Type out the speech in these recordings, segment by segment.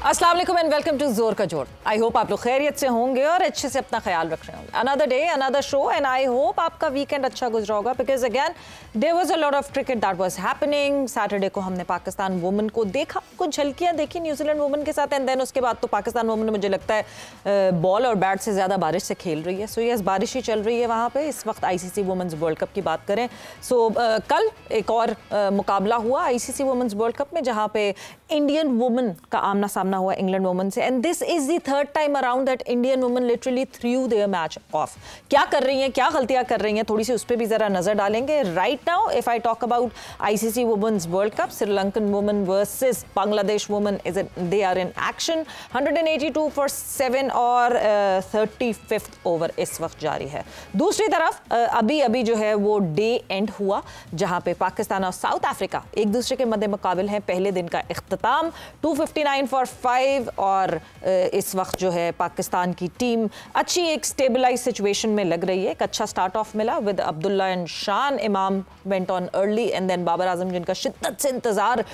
अस्सलाम वालेकुम and welcome to जोर का जोर। आई होप आप लोग खैरियत से होंगे और अच्छे से अपना ख्याल रख रहे होंगे। Another day another show and I hope आपका वीकेंड अच्छा गुजरा होगा because again there was a lot of cricket that was happening. Saturday को हमने पाकिस्तान वुमेन को देखा, कुछ झलकियां देखी न्यूजीलैंड वुमेन के साथ एंड देन उसके बाद तो पाकिस्तान वुमेन मुझे लगता है बॉल और बैट से ज़्यादा बारिश से खेल रही है। सो यस, बारिश ही चल रही है वहाँ पर इस वक्त। ICC वुमेन्स वर्ल्ड कप की बात करें सो कल एक और मुकाबला हुआ ICC वुमेन्स वर्ल्ड कप में जहाँ पे इंडियन वुमेन का आमना सामना हुआ इंग्लैंड वुमेन से and this is the third time around that Indian women literally through their match of. क्या कर रही हैं, क्या गलतियां कर रही हैं, थोड़ी सी उस पर भी जरा नजर डालेंगे। Right now if I talk about ICC women's world cup, Sri Lankan women versus Bangladesh women is they are in action. 182 for 7 और 35th ओवर इस वक्त जारी है। दूसरी तरफ अभी जो है वो डे एंड हुआ जहां पे पाकिस्तान और साउथ अफ्रीका एक दूसरे के मद्दे मुकाबिल हैं। पहले दिन का इख्तिताम 259 फॉर 5 और इस वक्त जो है पाकिस्तान की टीम अच्छी एक स्टेबलाइज सिचुएशन में लग रही है। एक अच्छा स्टार्ट ऑफ मिला with Abdullah and Shan Imam went on early and then Babar Azam जिनका शिद्दत से इंतजार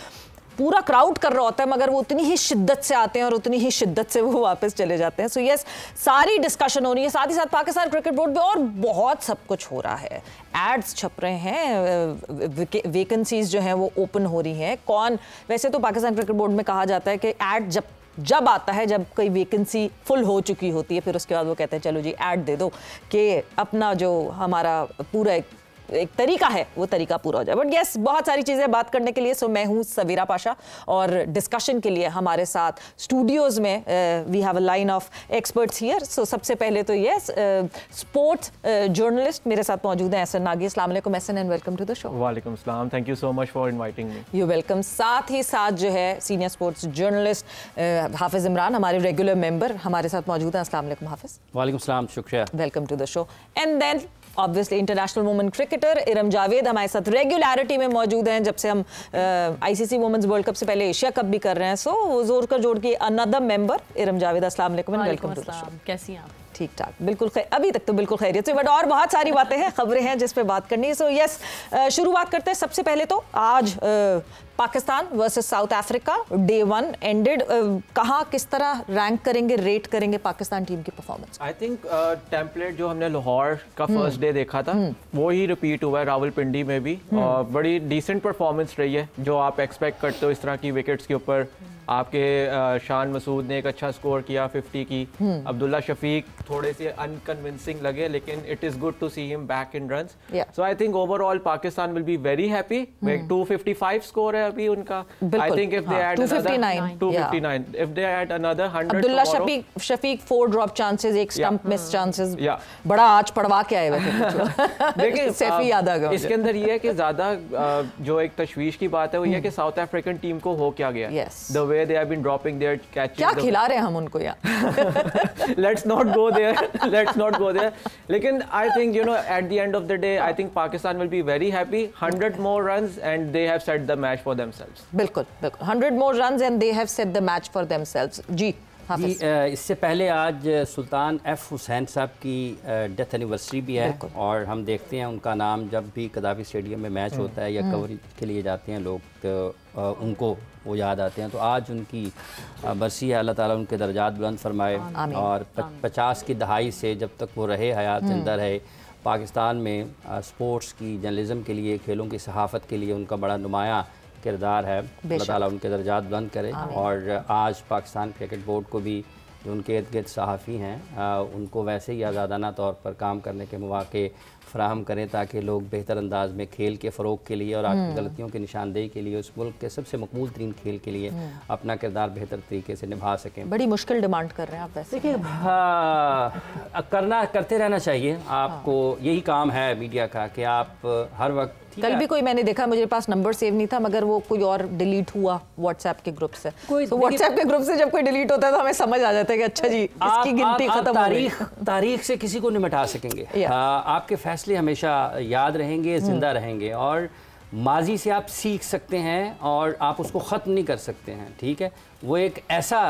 पूरा क्राउड कर रहा होता है मगर वो उतनी ही शिद्दत से आते हैं और उतनी ही शिद्दत से वो वापस चले जाते हैं। सो यस, सारी डिस्कशन हो रही है। साथ ही साथ पाकिस्तान क्रिकेट बोर्ड पे और बहुत सब कुछ हो रहा है। एड्स छप रहे हैं, वैकेंसीज जो हैं वो ओपन हो रही हैं। कौन, वैसे तो पाकिस्तान क्रिकेट बोर्ड में कहा जाता है कि एड जब आता है जब कोई वैकेंसी फुल हो चुकी होती है फिर उसके बाद वो कहते हैं चलो जी ऐड दे दो कि अपना जो हमारा पूरा एक तरीका है वो तरीका पूरा हो जाए। बट यस, बहुत सारी चीज़ें बात करने के लिए। सो मैं हूँ सवीरा पाशा और डिस्कशन के लिए हमारे साथ स्टूडियोज़ में we have a line of experts here. So सबसे पहले तो यस, स्पोर्ट्स जर्नलिस्ट मेरे साथ मौजूद हैं एहसन नागी। अस्सलाम वालेकुम Ehsan and welcome to the show. वालेकुम सलाम, thank you so much for inviting me. You welcome. साथ ही साथ जो है सीनियर स्पोर्ट्स जर्नलिस्ट हाफिज़ इमरान हमारे रेगुलर मेंबर हमारे साथ मौजूद हैं। अस्सलाम वालेकुम हाफिज़। वालेकुम सलाम, शुक्रिया, welcome to the show. And then obviously international women cricketer Iram Javed हमारे साथ रेगुलरिटी में मौजूद हैं जब से हम ICC वुमेन्स वर्ल्ड कप से पहले एशिया कप भी कर रहे हैं। सो जोर का जोड़ के अनदर मेंबर इरम जावेद। अस्सलाम वालेकुम and welcome to the show. कैसी हैं आप? ठीक ठाक, बिल्कुल अभी तक तो बिल्कुल खैरियत से, बट और बहुत सारी बातें हैं, खबरें हैं जिस पे बात करनी है। सो यस, शुरुआत करते हैं। सबसे पहले तो आज Pakistan versus South Africa day 1 ended. कहाँ किस तरह रैंक करेंगे, रेट करेंगे पाकिस्तान टीम की परफॉर्मेंस? आई थिंक टेम्पलेट जो हमने लाहौर का फर्स्ट डे देखा था वो ही रिपीट हुआ है रावलपिंडी में भी। बड़ी डिसेंट परफॉर्मेंस रही है जो आप एक्सपेक्ट करते हो इस तरह की विकेट्स के ऊपर। आपके शान मसूद ने एक अच्छा स्कोर किया 50 की। अब्दुल्ला शफीक थोड़े से अनकन्विंसिंग लगे लेकिन it is good to see him back in runs. So I think overall Pakistan will be very happy. 255 score है अभी उनका। I think if they add 259 if they add another 100। Abdullah Shafique 4 drop chances, एक स्टंप मिस चांसेस, बड़ा आज पड़वा के आए हुए। देखिए सैफी याद आ गया। इसके अंदर ये है कि ज्यादा जो एक तशवीश की बात है वो ये है कि साउथ अफ्रीकन टीम को हो क्या गया। The way they have been dropping their catches. क्या खिला रहे हैं हम उनको यार? Let's not go there. Let's not go there. लेकिन I think at the end of the day I think Pakistan will be very happy. 100 more runs and they have set the match for themselves. बिल्कुल बिल्कुल 100 more runs and they have set the match for themselves. जी इससे पहले आज सुल्तान F Hussain साहब की death anniversary भी है और हम देखते हैं उनका नाम जब भी कदाफी स्टेडियम में मैच होता है या कवरेज के लिए जाते हैं लोग तो उनको वो याद आते हैं। तो आज उनकी बरसी है, अल्लाह ताला उनके दर्जात बुलंद फरमाए और 50 की दहाई से जब तक वो रहे, हयात जिंदा रहे, पाकिस्तान में स्पोर्ट्स की, जर्नलिज्म के लिए, खेलों की सहाफ़त के लिए उनका बड़ा नुमाया किरदार है। अल्लाह ताला उनके दर्जात बुलंद करे। और आज पाकिस्तान क्रिकेट बोर्ड को भी जो उनके इर्द गिर्द सहाफ़ी हैं उनको वैसे ही आज़ादाना तौर पर काम करने के मौके फ़राहम करें ताकि लोग बेहतर अंदाज में खेल के फ़रोग के लिए और आपकी गलतियों की निशानदेही के लिए उस मुल्क के सबसे मकबूल तरीन खेल के लिए अपना किरदार बेहतर तरीके से निभा सकें। बड़ी मुश्किल डिमांड कर रहे हैं आप वैसे। देखिए करते रहना चाहिए, आपको यही काम है मीडिया का कि आप हर वक्त। कल भी कोई मैंने देखा, मुझे पास नंबर सेव नहीं था मगर वो कोई और डिलीट हुआ व्हाट्सएप के ग्रुप से। तो व्हाट्सएप के ग्रुप से जब कोई डिलीट होता है तो हमें समझ आ जाता है कि अच्छा जी इसकी गिनती खत्म हो गई। तारीख से किसी को नहीं मिटा सकेंगे। आपके फैसले हमेशा याद रहेंगे, जिंदा रहेंगे और माजी से आप सीख सकते हैं और आप उसको ख़त्म नहीं कर सकते हैं। ठीक है, वो एक ऐसा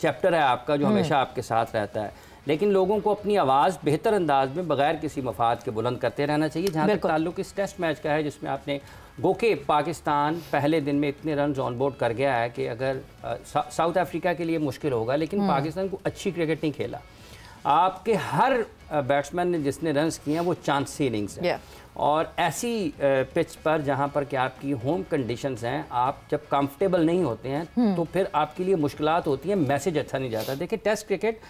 चैप्टर है आपका जो हमेशा आपके साथ रहता है। लेकिन लोगों को अपनी आवाज़ बेहतर अंदाज में बगैर किसी मफाद के बुलंद करते रहना चाहिए। जहाँ तक ताल्लुक इस टेस्ट मैच का है जिसमें आपने गो के पाकिस्तान पहले दिन में इतने रन ऑन बोर्ड कर गया है कि अगर साउथ अफ्रीका के लिए मुश्किल होगा, लेकिन पाकिस्तान को अच्छी क्रिकेट नहीं खेला। आपके हर बैट्समैन ने जिसने रन्स किए हैं वो चांस इनिंग्स है और ऐसी पिच पर जहां पर कि आपकी होम कंडीशंस हैं, आप जब कंफर्टेबल नहीं होते हैं तो फिर आपके लिए मुश्किलात होती हैं, मैसेज अच्छा नहीं जाता। देखिए टेस्ट क्रिकेट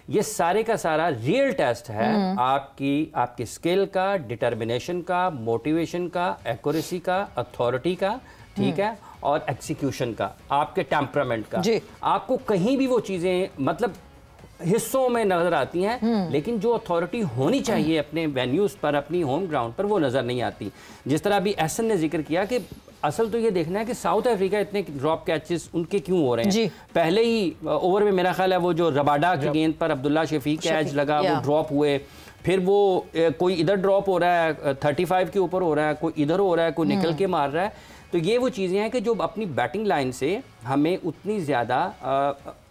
ये सारे का सारा रियल टेस्ट है आपकी स्किल का, डिटर्मिनेशन का, मोटिवेशन का, एक्यूरेसी का, अथॉरिटी का, ठीक है, और एग्जीक्यूशन का, आपके टेम्परामेंट का। आपको कहीं भी वो चीज़ें मतलब हिस्सों में नजर आती हैं, लेकिन जो अथॉरिटी होनी चाहिए अपने वेन्यूज पर, अपनी होम ग्राउंड पर, वो नजर नहीं आती। जिस तरह अभी एहसन ने जिक्र किया कि असल तो ये देखना है कि साउथ अफ्रीका इतने ड्रॉप कैचेस उनके क्यों हो रहे हैं। पहले ही ओवर में मेरा ख्याल है वो जो रबाडा की गेंद पर अब्दुल्ला शफीक कैच लगा, वो ड्रॉप हुए, फिर वो कोई इधर ड्रॉप हो रहा है 35 के ऊपर हो रहा है, कोई इधर हो रहा है, कोई निकल के मार रहा है। तो ये वो चीज़ें हैं कि जो अपनी बैटिंग लाइन से हमें उतनी ज़्यादा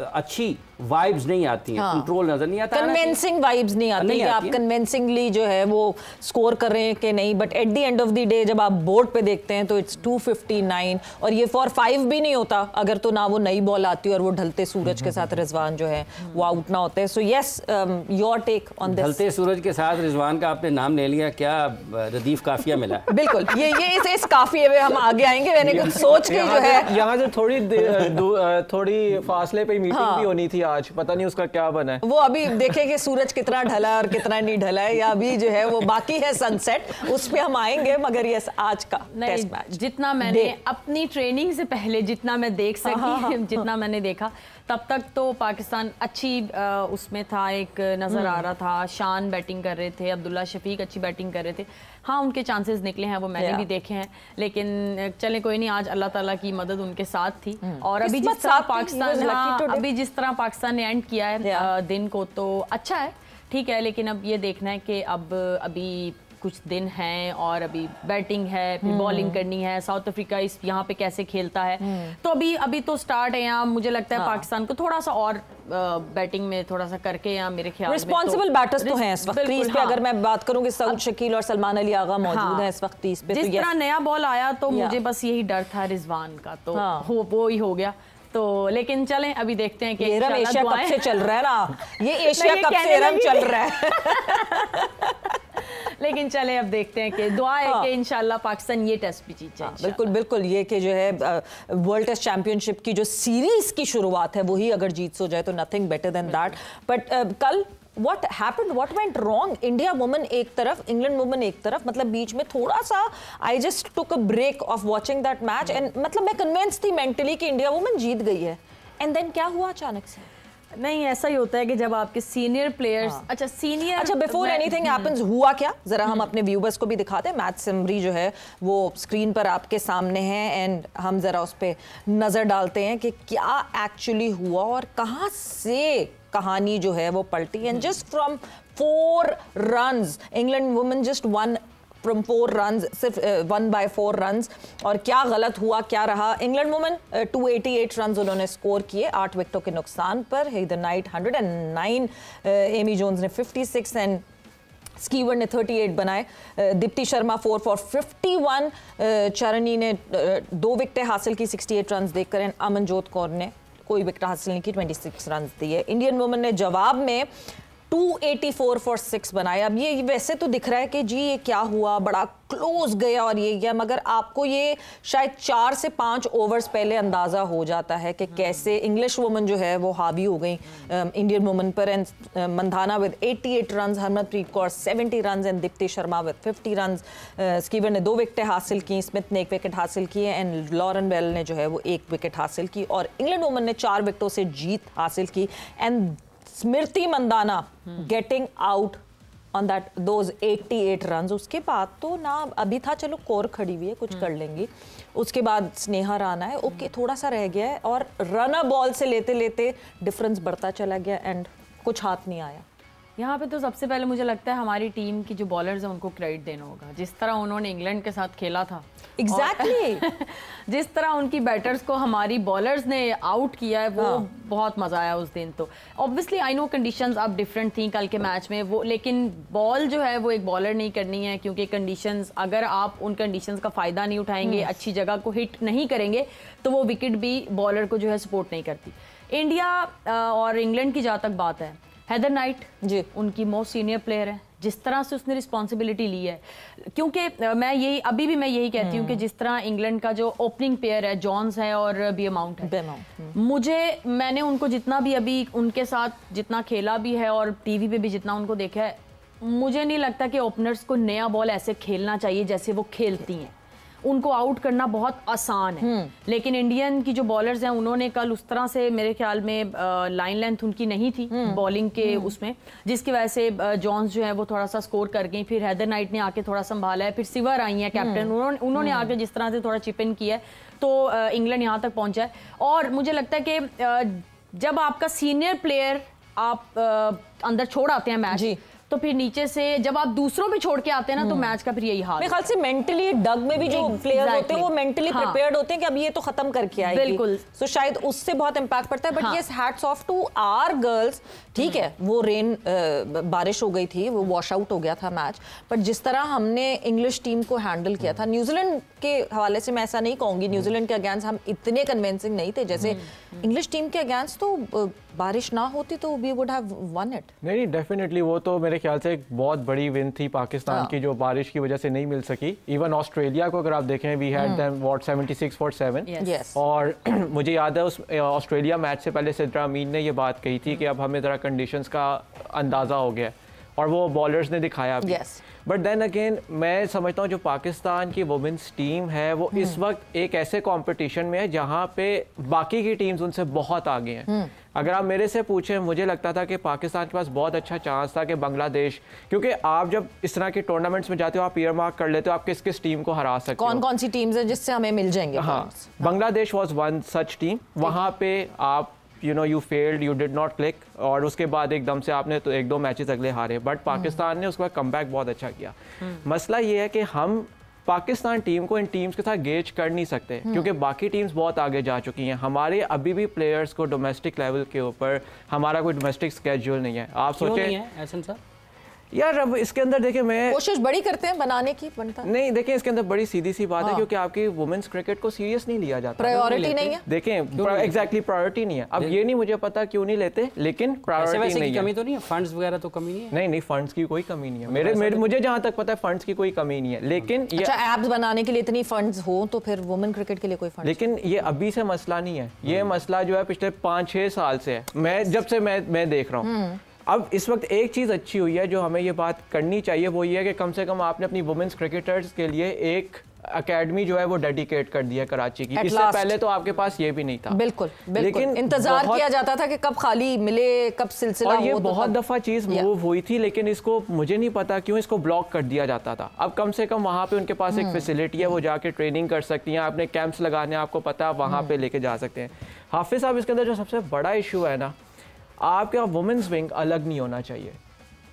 अच्छी वाइब्स नहीं आती हैं, कंट्रोल नज़र नहीं आता, कन्विंसिंग वाइब्स नहीं आती कि आप कन्विंसिंगली जो है वो स्कोर कर रहे हैं कि नहीं। But at the end of the day जब आप बोर्ड पे देखते हैं तो इट्स 259 और ये फॉर 5 भी नहीं होता अगर तो ना वो नई बॉल आती और वो ढलते सूरज के साथ रिजवान जो है वो आउट ना होते। So yes, your take on this. ढलते सूरज के साथ रिजवान का आपने नाम ले लिया, क्या रदीफ काफिया मिला। बिल्कुल, ये इस काफिये में हम आगे आएंगे। मैंने कुछ सोच के जो है यहाँ से थोड़ी फासले पे मीटिंग भी होनी थी आज, पता नहीं उसका क्या बना है। वो अभी देखें कि सूरज कितना ढला और कितना नहीं ढला है, या अभी जो है वो बाकी है सनसेट, उस पे हम आएंगे। मगर ये आज का टेस्ट मैच जितना मैंने अपनी ट्रेनिंग से पहले जितना मैं देख सकी, जितना मैंने देखा तब तक तो पाकिस्तान अच्छी उसमें था, एक नज़र आ रहा था। शान बैटिंग कर रहे थे, अब्दुल्ला शफीक अच्छी बैटिंग कर रहे थे। हाँ, उनके चांसेस निकले हैं, वो मैंने भी देखे हैं, लेकिन चले कोई नहीं, आज अल्लाह ताला की मदद उनके साथ थी। और अभी जिस तरह पाकिस्तान ने एंड किया है दिन को, तो अच्छा है, ठीक है। लेकिन अब ये देखना है कि अभी कुछ दिन हैं और अभी बैटिंग है, फिर बॉलिंग करनी है। साउथ अफ्रीका इस यहाँ पे कैसे खेलता है, तो अभी तो स्टार्ट है यहाँ। मुझे लगता है पाकिस्तान को थोड़ा सा और बैटिंग में थोड़ा सा करके यहाँ मेरे ख्याल में रिस्पॉन्सिबल बैटर्स तो हैं इस वक्त क्रीज पे। अगर मैं बात करूँ कि सऊद शकील और सलमान अली आगा मौजूद हैं इस वक्त क्रीज पे। जिस तरह नया बॉल आया तो मुझे बस यही डर था रिजवान का, तो वो ही हो गया। तो लेकिन चलें, अभी देखते हैं कि एशिया कप से चल रहा है ना, ये एशिया कप से चल रहा है। लेकिन चले अब देखते हैं कि दुआ है कि इंशाल्लाह पाकिस्तान ये टेस्ट भी जीत जाए। बिल्कुल ये कि जो है वर्ल्ड टेस्ट चैंपियनशिप की जो सीरीज की शुरुआत है वही अगर जीत हो जाए तो nothing better than that. But कल what happened, what went wrong? India woman एक तरफ, इंग्लैंड वुमन एक तरफ, मतलब बीच में थोड़ा सा I just took a break of watching that match and मतलब मैं कन्विंस थी मेंटली कि इंडिया वुमन जीत गई है। एंड देन क्या हुआ अचानक से? नहीं, ऐसा ही होता है कि जब आपके सीनियर प्लेयर्स अच्छा बिफोर एनीथिंग हैपेंस हुआ क्या, जरा हम अपने व्यूवर्स को भी दिखाते हैं। मैच समरी जो है वो स्क्रीन पर आपके सामने है एंड हम जरा उस पर नजर डालते हैं कि क्या एक्चुअली हुआ और कहां से कहानी जो है वो पलटी। And just from 4 runs England women just one from 4 runs, सिर्फ 1 by 4 रन्स। और क्या गलत हुआ, क्या रहा? इंग्लैंड वुमेन 288 रन्स उन्होंने स्कोर किए 8 विकेटों के नुकसान पर। हेदर नाइट 109, एमी जोन्स ने 56 एंड स्कीवर ने 38 बनाए। दीप्ति शर्मा 4 for 51, चरनी ने 2 विकेटें हासिल की 68 रन्स देकर एंड अमनजोत कौर ने कोई विकेट हासिल नहीं की, 26 रन दिए। इंडियन वुमेन ने जवाब में 284 for 6 बनाए। अब ये वैसे तो दिख रहा है कि जी ये क्या हुआ, बड़ा क्लोज गया और ये गया, मगर आपको ये शायद 4 से 5 ओवर्स पहले अंदाज़ा हो जाता है कि कैसे इंग्लिश वुमन जो है वो हावी हो गई इंडियन वुमन पर। And Mandhana with 88 run, Harmanpreet Kaur 70 run and Deepti Sharma with 50 run. Skewer ने 2 विकेटें हासिल की, स्मिथ ने 1 विकेट हासिल की एंड लॉरेन बेल ने जो है वो 1 विकेट हासिल की। और इंग्लैंड वुमन ने 4 विकेटों से जीत हासिल की and Smriti Mandhana getting out on that those 88 runs. उसके बाद तो ना अभी था चलो कोर खड़ी हुई है कुछ कर लेंगी, उसके बाद स्नेहा राणा है, ओके थोड़ा सा रह गया है और रनर बॉल से लेते लेते डिफरेंस बढ़ता चला गया एंड कुछ हाथ नहीं आया। यहाँ पे तो सबसे पहले मुझे लगता है हमारी टीम की जो बॉलर्स हैं उनको क्रेडिट देना होगा, जिस तरह उन्होंने इंग्लैंड के साथ खेला था। एग्जैक्टली जिस तरह उनकी बैटर्स को हमारी बॉलर्स ने आउट किया है, वो बहुत मजा आया उस दिन। तो ऑब्वियसली आई नो कंडीशंस अब डिफरेंट थी कल के मैच में वो, लेकिन बॉल जो है वो एक बॉलर नहीं करनी है, क्योंकि कंडीशंस, अगर आप उन कंडीशंस का फायदा नहीं उठाएंगे, अच्छी जगह को हिट नहीं करेंगे, तो वो विकेट भी बॉलर को जो है सपोर्ट नहीं करती। इंडिया और इंग्लैंड की जहाँ तक बात है, हैदर नाइट जी उनकी मोस्ट सीनियर प्लेयर है, जिस तरह से उसने रिस्पॉन्सिबिलिटी ली है, क्योंकि मैं यही कहती हूँ कि जिस तरह इंग्लैंड का जो ओपनिंग पेयर है, जॉन्स है और बेमाउंट है, मैंने उनको जितना भी अभी उनके साथ जितना खेला भी है और टीवी पे भी जितना उनको देखा है, मुझे नहीं लगता कि ओपनर्स को नया बॉल ऐसे खेलना चाहिए जैसे वो खेलती हैं। उनको आउट करना बहुत आसान है, लेकिन इंडियन की जो बॉलर्स हैं उन्होंने कल उस तरह से, मेरे ख्याल में लाइन लेंथ उनकी नहीं थी बॉलिंग के उसमें, जिसकी वजह से जॉन्स जो है वो थोड़ा सा स्कोर कर गई। फिर हैदर नाइट ने आके थोड़ा संभाला है, फिर सिवर आई हैं कैप्टन, उन्होंने आके जिस तरह से थोड़ा चिप इन किया है, तो इंग्लैंड यहाँ तक पहुंचा है। और मुझे लगता है कि जब आपका सीनियर प्लेयर आप अंदर छोड़ आते हैं मैच, तो फिर नीचे से जब आप दूसरों पे छोड़ के आते हैं ना, तो मैच का फिर यही हाल है। मेरे ख्याल से मेंटली डग में भी जो प्लेयर होते हैं वो मेंटली प्रिपेयर्ड होते हैं कि अब ये तो खत्म करके आएगी, बिल्कुल। सो शायद उससे बहुत इम्पैक्ट पड़ता है। But yes, hats off to our girls. ठीक है, वो बारिश हो गई थी, वो वॉश आउट हो गया था मैच, बट जिस तरह हमने इंग्लिश टीम को हैंडल किया था, न्यूजीलैंड के हवाले से मैं ऐसा नहीं कहूंगी, न्यूजीलैंड के अगेंस्ट हम इतने कन्विंसिंग नहीं थे जैसे इंग्लिश टीम के अगेंस्ट। तो बारिश ना होती तो we would have won it. नहीं, डेफिनेटली वो तो मेरे ख्याल से एक बहुत बड़ी विन थी पाकिस्तान की, जो बारिश की वजह से नहीं मिल सकी। इवन ऑस्ट्रेलिया को अगर आप देखें, we had them what 76 for 7। और मुझे याद है उस ऑस्ट्रेलिया मैच से पहले सिद्रा अमीन ने ये बात कही थी कि अब हमें ज़रा कंडीशंस का अंदाज़ा हो गया, और वो बॉलर्स ने दिखाया भी। बट देन अगेन मैं समझता हूँ जो पाकिस्तान की वुमेन्स टीम है वो इस वक्त एक ऐसे कंपटीशन में है जहाँ पे बाकी की टीम्स उनसे बहुत आगे हैं। अगर आप मेरे से पूछें, मुझे लगता था कि पाकिस्तान के पास बहुत अच्छा चांस था कि बांग्लादेश, क्योंकि आप जब इस तरह के टूर्नामेंट्स में जाते हो आप ईयर मार्क कर लेते हो आप किस किस टीम को हरा सकते हो, कौन सी टीम्स है जिससे हमें मिल जाएंगे। हाँ, Bangladesh was one such team. वहाँ पे आप you failed, you did not click, और उसके बाद एकदम से आपने तो 1-2 मैचेस अगले हारे। बट पाकिस्तान ने उसके बाद कमबैक बहुत अच्छा किया। मसला ये है कि हम पाकिस्तान टीम को इन टीम्स के साथ गेज कर नहीं सकते, क्योंकि बाकी टीम्स बहुत आगे जा चुकी हैं। हमारे अभी भी प्लेयर्स को डोमेस्टिक लेवल के ऊपर हमारा कोई डोमेस्टिक स्केड्यूल नहीं है। आप सोचें यार, अब इसके अंदर देखिए, मैं कोशिश बड़ी करते हैं बनाने की, बनता नहीं। देखिए, इसके अंदर बड़ी सीधी सी बात है, क्योंकि आपकी वुमेन्स क्रिकेट को सीरियस नहीं लिया जाता, प्रायोरिटी नहीं है। देखें, एग्जैक्टली प्रायोरिटी नहीं है। अब ये नहीं मुझे पता क्यों नहीं लेते, लेकिन प्रायोरिटी नहीं है। कमी तो नहीं है, फंड्स वगैरह तो कमी नहीं है। नहीं, फंड्स की कोई कमी नहीं है। मेरे मुझे जहां तक पता है फंड्स की कोई कमी नहीं है, लेकिन अच्छा, एप्स बनाने के लिए इतनी फंड्स हो तो फिर वुमेन क्रिकेट के लिए कोई फंड, लेकिन ये अभी से मसला नहीं है। ये मसला जो है पिछले 5-6 साल से है, मैं जब से मैं देख रहा हूँ। अब इस वक्त एक चीज़ अच्छी हुई है जो हमें ये बात करनी चाहिए, वो ये है कि कम से कम आपने अपनी वुमेन्स क्रिकेटर्स के लिए एक अकेडमी जो है वो डेडिकेट कर दिया कराची की। इससे पहले तो आपके पास ये भी नहीं था। बिल्कुल, लेकिन इंतजार किया जाता था कि कब खाली मिले, कब सिलसिला हो। और ये बहुत दफा चीज मूव हुई थी, लेकिन इसको मुझे नहीं पता क्यों इसको ब्लॉक कर दिया जाता था। अब कम से कम वहाँ पे उनके पास एक फैसिलिटी है, वो जाके ट्रेनिंग कर सकती हैं, आपने कैंप्स लगाने आपको पता है, वहाँ पे लेके जा सकते हैं। हाफिज साहब, इसके अंदर जो सबसे बड़ा इशू है ना, आपका वुमेन्स विंग अलग नहीं होना चाहिए।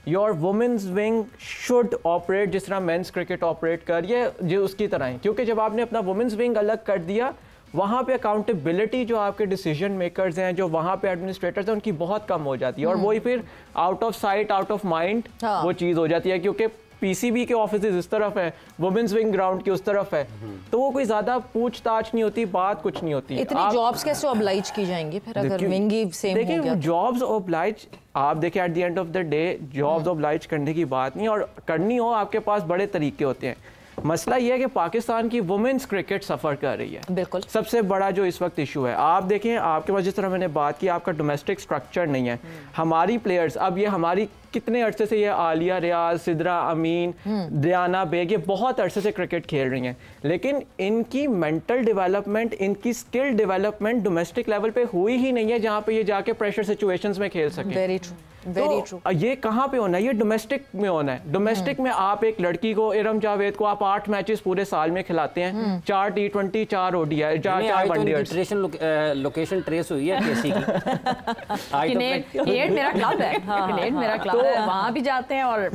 Your women's wing should operate जिस तरह मेंस क्रिकेट ऑपरेट कर ये जो उसकी तरह है, क्योंकि जब आपने अपना वुमेन्स विंग अलग कर दिया, वहाँ पे अकाउंटेबिलिटी जो आपके डिसीजन मेकर्स हैं, जो वहाँ पे एडमिनिस्ट्रेटर्स हैं, उनकी बहुत कम हो जाती है। और वही फिर out of sight out of mind वो चीज़ हो जाती है, क्योंकि पीसीबी के ऑफिसेज इस तरफ है, वुमेन्स विंग ग्राउंड की उस तरफ है, तो वो कोई ज्यादा पूछताछ नहीं होती, बात कुछ नहीं होती। इतनी जॉब्स कैसे ऑब्लाइज की जाएंगी फिर अगर विंग ही सेम हो गया? जॉब्स ऑब्लाइज, आप देखिए at the end of the day jobs oblige करने की बात नहीं, और करनी हो आपके पास बड़े तरीके होते हैं। मसला यह है कि पाकिस्तान की वुमेन्स क्रिकेट सफ़र कर रही है। बिल्कुल, सबसे बड़ा जो इस वक्त इशू है, आप देखें आपके पास जिस तरह मैंने बात की, आपका डोमेस्टिक स्ट्रक्चर नहीं है। हमारी प्लेयर्स, अब ये हमारी कितने अरसे से ये आलिया रियाज, सिद्रा अमीन, दियाना बेग, ये बहुत अरसे से क्रिकेट खेल रही हैं, लेकिन इनकी मेंटल डेवलपमेंट, इनकी स्किल डेवलपमेंट डोमेस्टिक लेवल पे हुई ही नहीं है, जहाँ पे ये जाके प्रेशर सिचुएशंस में खेल सकें। Very true. Very true. ये कहाँ पे होना है? ये डोमेस्टिक में होना है। डोमेस्टिक में आप एक लड़की को, इरम जावेद को आप 8 मैचेस पूरे साल में खिलाते हैं, 4 T20, 4 ODI, 4 one day. Location trace हुई है केसी की। मेरा क्लब है, मेरा क्लब है, वहाँ भी जाते हैं। और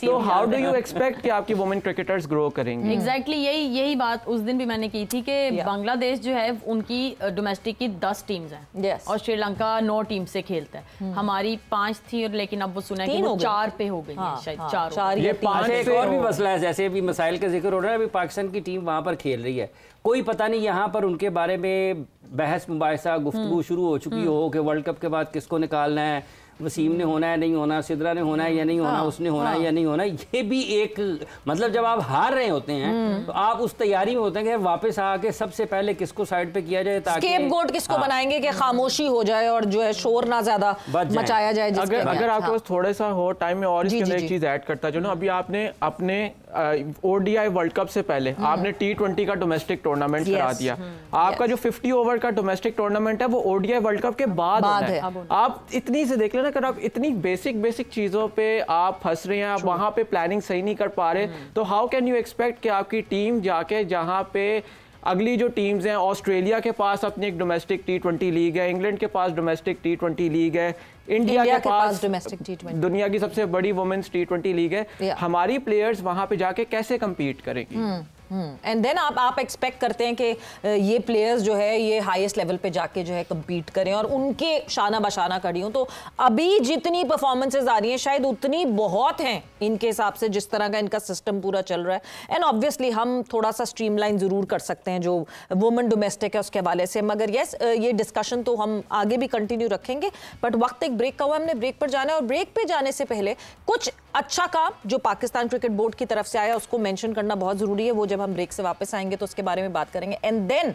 तो हाउ डू यू एक्सपेक्ट कि आपकी वुमेन क्रिकेटर्स ग्रो करेंगे? एग्जैक्टली यही बात उस दिन भी मैंने की थी कि बांग्लादेश जो है उनकी डोमेस्टिक की 10 टीम्स हैं और श्रीलंका 9 टीम से खेलता है। हमारी 5 थी, लेकिन अब वो सुना है कि वो 4 पे हो गई है, शायद 4। ये 5 एक और भी मसला है, जैसे अभी मसाइल का जिक्र हो रहा है, अभी पाकिस्तान की टीम वहाँ पर खेल रही है, कोई पता नहीं यहाँ पर उनके बारे में बहस मुबाहिसा गुफ्तगू शुरू हो चुकी हो कि वर्ल्ड कप के बाद किसको निकालना है, वसीम ने होना है नहीं होना, सिद्रा ने होना है या नहीं होना, उसने होना है या नहीं होना। ये भी एक मतलब जब आप हार रहे होते हैं तो आप उस तैयारी में होते हैं कि वापस आके सबसे पहले किसको साइड पे किया जाए, ताकि स्केपगोट किसको बनाएंगे कि खामोशी हो जाए और जो है शोर ना ज्यादा मचाया जाए। अगर आपके पास थोड़ा सा हो टाइम में और इसके अंदर एक चीज ऐड करता जो ना, अभी आपने अपने ODI वर्ल्ड कप से पहले आपने T20 का डोमेस्टिक टूर्नामेंट करा दिया। आपका जो 50 ओवर का डोमेस्टिक टूर्नामेंट है वो ODI वर्ल्ड कप के बाद होना है। आप इतनी से देख लेना, अगर आप इतनी बेसिक चीजों पे आप फंस रहे हैं, आप वहां पे प्लानिंग सही नहीं कर पा रहे, तो हाउ कैन यू एक्सपेक्ट कि आपकी टीम जाके जहां पे अगली जो टीम्स हैं, ऑस्ट्रेलिया के पास अपनी एक डोमेस्टिक T20 लीग है, इंग्लैंड के पास डोमेस्टिक T20 लीग है, इंडिया के पास डोमेस्टिक T20, दुनिया की सबसे बड़ी वुमेन्स T20 लीग है, हमारी प्लेयर्स वहां पे जाके कैसे compete करेंगी? एंड देन आप एक्सपेक्ट करते हैं कि ये प्लेयर्स जो है ये हाईएस्ट लेवल पे जाके जो है कम्पीट करें और उनके शाना बशाना खड़ी हों। तो अभी जितनी परफॉर्मेंसेज आ रही हैं शायद उतनी बहुत हैं इनके हिसाब से, जिस तरह का इनका सिस्टम पूरा चल रहा है। एंड ऑब्वियसली हम थोड़ा सा स्ट्रीमलाइन ज़रूर कर सकते हैं जो वुमेन डोमेस्टिक है उसके हवाले से, मगर यस ये डिस्कशन तो हम आगे भी कंटिन्यू रखेंगे। बट वक्त एक ब्रेक का हुआ, हमने ब्रेक पर जाना है और ब्रेक पे जाने से पहले कुछ अच्छा काम जो पाकिस्तान क्रिकेट बोर्ड की तरफ से आया उसको मेंशन करना बहुत ज़रूरी है। वो जब हम ब्रेक से वापस आएंगे तो उसके बारे में बात करेंगे। एंड देन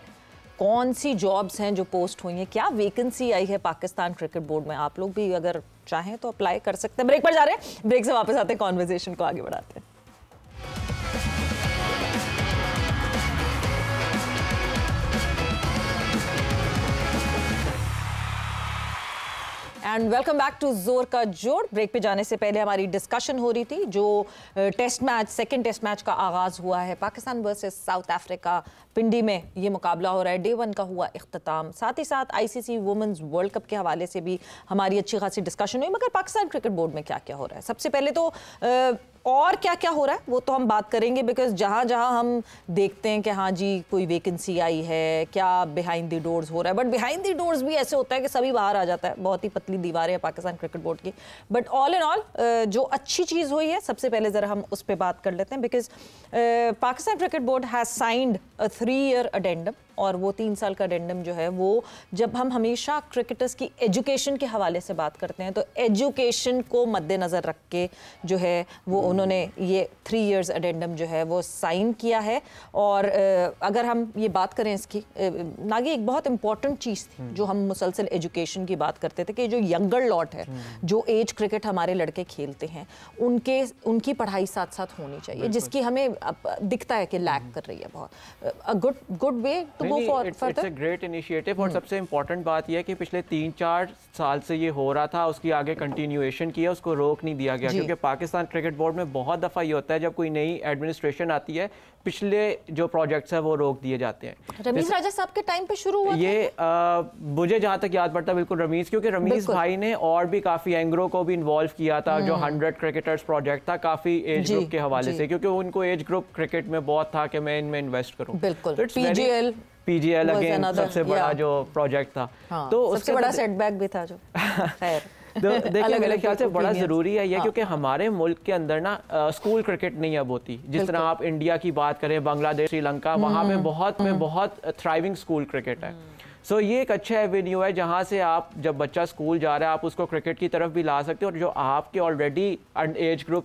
कौन सी जॉब्स हैं जो पोस्ट हुई हैं, क्या वैकेंसी आई है पाकिस्तान क्रिकेट बोर्ड में, आप लोग भी अगर चाहें तो अप्लाई कर सकते हैं। ब्रेक पर जा रहे हैं, ब्रेक से वापस आते हैं, कॉन्वर्सेशन को आगे बढ़ाते हैं। एंड वेलकम बैक टू जोर का जोर। ब्रेक पे जाने से पहले हमारी डिस्कशन हो रही थी जो test match, second test match का आगाज़ हुआ है Pakistan versus South Africa. Pindi में ये मुकाबला हो रहा है, डे 1 का हुआ इख्तिताम। साथ ही साथ ICC वुमेन्स वर्ल्ड कप के हवाले से भी हमारी अच्छी खासी डिस्कशन हुई। मगर पाकिस्तान क्रिकेट बोर्ड में क्या क्या हो रहा है, सबसे पहले तो और क्या क्या हो रहा है वो तो हम बात करेंगे, बिकॉज जहाँ जहाँ हम देखते हैं कि हाँ जी कोई वैकेंसी आई है, क्या बिहाइंड द डोर्स हो रहा है, बट बिहाइंड द डोर्स भी ऐसे होता है कि सभी बाहर आ जाता है, बहुत ही पतली दीवारें हैं पाकिस्तान क्रिकेट बोर्ड की। बट ऑल इन ऑल जो अच्छी चीज़ हुई है सबसे पहले ज़रा हम उस पर बात कर लेते हैं, because Pakistan cricket board has signed a 3-year addendum. और वो 3 साल का अडेंडम जो है वो, जब हम हमेशा क्रिकेटर्स की एजुकेशन के हवाले से बात करते हैं तो एजुकेशन को मद्देनज़र रख के जो है वो उन्होंने ये 3 years अडेंडम जो है वो साइन किया है। और अगर हम ये बात करें इसकी, नागी एक बहुत इंपॉर्टेंट चीज़ थी जो हम मुसलसल एजुकेशन की बात करते थे कि जो यंगर लॉट है, जो एज क्रिकेट हमारे लड़के खेलते हैं, उनकी पढ़ाई साथ साथ होनी चाहिए, जिसकी हमें दिखता है कि लैक कर रही है बहुत। Good way it's a great initiative. और सबसे इम्पोर्टेंट बात यह है कि पिछले 3-4 साल से ये हो रहा था, उसकी आगे कंटिन्यूएशन किया, उसको रोक नहीं दिया गया, क्योंकि पाकिस्तान क्रिकेट बोर्ड में बहुत दफ़ा ये होता है जब कोई नई एडमिनिस्ट्रेशन आती है, पिछले जो प्रोजेक्ट्स हैं वो रोक दिए जाते हैं। रमीज राजा साहब के टाइम पे शुरू हुआ ये मुझे जहाँ तक याद पड़ता है बिल्कुल रमीज, क्योंकि रमीज भाई ने और भी काफ़ी एंग्रो को भी इन्वॉल्व किया था, जो 100 क्रिकेटर्स प्रोजेक्ट था, काफ़ी एज ग्रुप के हवाले से, क्योंकि उनको एज ग्रुप क्रिकेट में बहुत था कि मैं इनमें इन्वेस्ट करूँ। बिल्कुल, PGL अगेन सबसे बड़ा जो प्रोजेक्ट था, तो सबसे बड़ा सेटबैक भी था जो खैर तो देखिए मेरे ख्याल से बड़ा ज़रूरी है ये, क्योंकि हमारे मुल्क के अंदर ना स्कूल क्रिकेट नहीं अब होती। जिस तरह आप इंडिया की बात करें, बांग्लादेश, श्रीलंका, वहाँ पे बहुत थ्राइविंग स्कूल क्रिकेट है। सो ये एक अच्छा एवेन्यू है जहाँ से आप जब बच्चा स्कूल जा रहा है आप उसको क्रिकेट की तरफ भी ला सकते हो, और जो आपके ऑलरेडी एज ग्रुप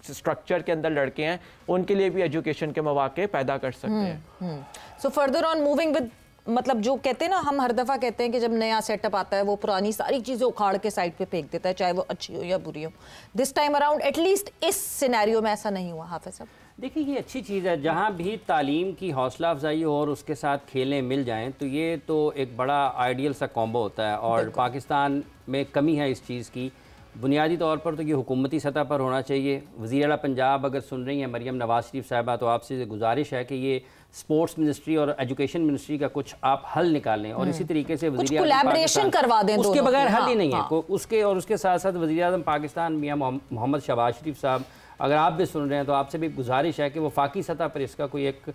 स्ट्रक्चर के अंदर लड़के हैं उनके लिए भी एजुकेशन के मौके पैदा कर सकते हैं। So further on moving with, मतलब जो कहते हैं ना, हम हर दफ़ा कहते हैं कि जब नया सेटअप आता है वो पुरानी सारी चीज़ें उखाड़ के साइड पे फेंक देता है, चाहे वो अच्छी हो या बुरी हो। दिस टाइम अराउंड एटलीस्ट इस सिनेरियो में ऐसा नहीं हुआ। हाफिज़ साहब देखिए ये अच्छी चीज़ है, जहाँ भी तालीम की हौसला अफजाई हो और उसके साथ खेलें मिल जाएं तो ये तो एक बड़ा आइडियल सा कॉम्बो होता है। और पाकिस्तान में कमी है इस चीज़ की, बुनियादी तौर पर तो ये हुकूमती सतह पर होना चाहिए। वज़ीर आला पंजाब अगर सुन रही हैं मरियम नवाज़ शरीफ साहिबा, तो आपसे गुजारिश है कि ये स्पोर्ट्स मिनिस्ट्री और एजुकेशन मिनिस्ट्री का कुछ आप हल निकालें और इसी तरीके से वज़ीर आज़म कोलैबोरेशन करवा दें। उसके बगैर हल ही नहीं है उसके, और उसके साथ साथ वज़ीर आज़म पाकिस्तान मियां मोहम्मद शहबाज शरीफ साहब, अगर आप भी सुन रहे हैं तो आपसे भी गुजारिश है कि वफाकी सतह पर इसका कोई एक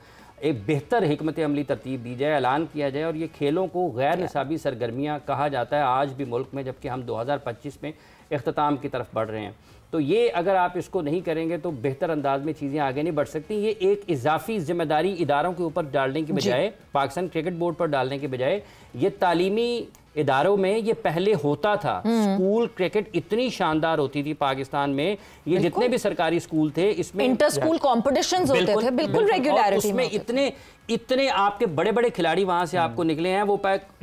बेहतर हिकमत अमली तरतीब दी जाए, ऐलान किया जाए। और ये खेलों को गैर निसाबी सरगर्मियाँ कहा जाता है आज भी मुल्क में, जबकि हम 2025 में इख्तिताम की तरफ बढ़ रहे हैं। तो ये अगर आप इसको नहीं करेंगे तो बेहतर अंदाज में चीज़ें आगे नहीं बढ़ सकती। ये एक इजाफी जिम्मेदारी इदारों के ऊपर डालने की बजाय, पाकिस्तान क्रिकेट बोर्ड पर डालने के बजाय, ये तालीमी इदारों में ये पहले होता था। स्कूल क्रिकेट इतनी शानदार होती थी पाकिस्तान में, ये जितने भी सरकारी स्कूल थे इसमें इंटर स्कूल कॉम्पिटिशंस होते थे, बिल्कुल रेगुलरिटी में। इतने आपके बड़े बड़े खिलाड़ी वहां से आपको निकले हैं।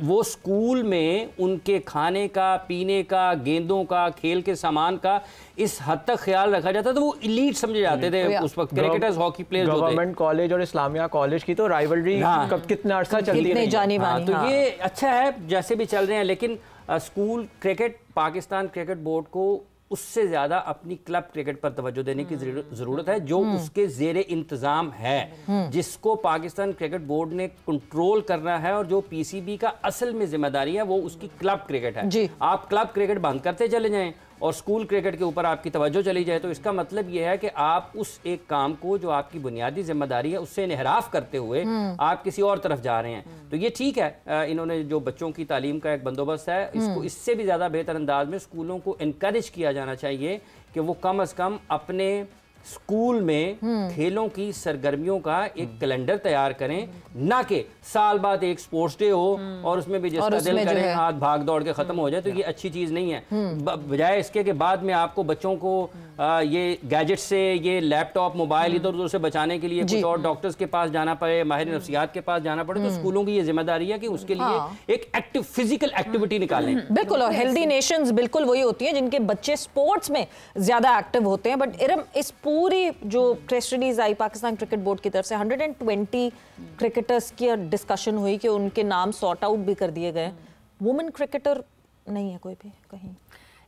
वो स्कूल में उनके खाने का, पीने का, गेंदों का, खेल के सामान का इस हद तक ख्याल रखा जाता था, वो इलीट समझे जाते थे उस वक्त क्रिकेटर्स, हॉकी प्लेयर्स होते। गवर्नमेंट कॉलेज और इस्लामिया कॉलेज की तो राइवलरी कितना अर्सा चलती है। तो ये अच्छा है जैसे भी चल रहे हैं, लेकिन school cricket, Pakistan cricket board को उससे ज़्यादा अपनी क्लब क्रिकेट पर तवज्जो देने की ज़रूरत है, जो उसके ज़ेरे इंतज़ाम है, जिसको पाकिस्तान क्रिकेट बोर्ड ने कंट्रोल करना है। और जो पीसीबी का असल में जिम्मेदारी है वो उसकी क्लब क्रिकेट है। आप क्लब क्रिकेट बंद करते चले जाएं और स्कूल क्रिकेट के ऊपर आपकी तवज्जो चली जाए, तो इसका मतलब यह है कि आप उस एक काम को जो आपकी बुनियादी जिम्मेदारी है उससे इनहराफ करते हुए आप किसी और तरफ जा रहे हैं। तो ये ठीक है, इन्होंने जो बच्चों की तालीम का एक बंदोबस्त है, इसको इससे भी ज़्यादा बेहतर अंदाज में स्कूलों को इनकरेज किया जाना चाहिए कि वो कम अज़ कम अपने स्कूल में खेलों की सरगर्मियों का एक कैलेंडर तैयार करें, ना कि साल बाद एक स्पोर्ट्स डे हो और उसमें भी जिसका दिल करे हाथ भाग दौड़ के खत्म हो जाए। तो ये अच्छी चीज़ नहीं है। बजाय इसके कि बाद में आपको बच्चों को ये गैजेट से, ये लैपटॉप, मोबाइल इधर उधर से बचाने के लिए कुछ और डॉक्टर्स के पास जाना पड़े, माहिर नफ्सियात के पास जाना पड़े, तो स्कूलों की ये जिम्मेदारी है कि उसके लिए एक एक्टिव फिजिकल एक्टिविटी निकालें। बिल्कुल, और हेल्दी नेशंस बिल्कुल वही होती हैं जिनके बच्चे स्पोर्ट्स में ज्यादा एक्टिव होते हैं। बट इरम, इस पूरी जो प्रेस रिलीज आई पाकिस्तान क्रिकेट बोर्ड की तरफ से, 120 क्रिकेटर्स की डिस्कशन हुई कि उनके नाम सॉर्ट आउट भी कर दिए गए। वुमेन क्रिकेटर नहीं है कोई भी कहीं।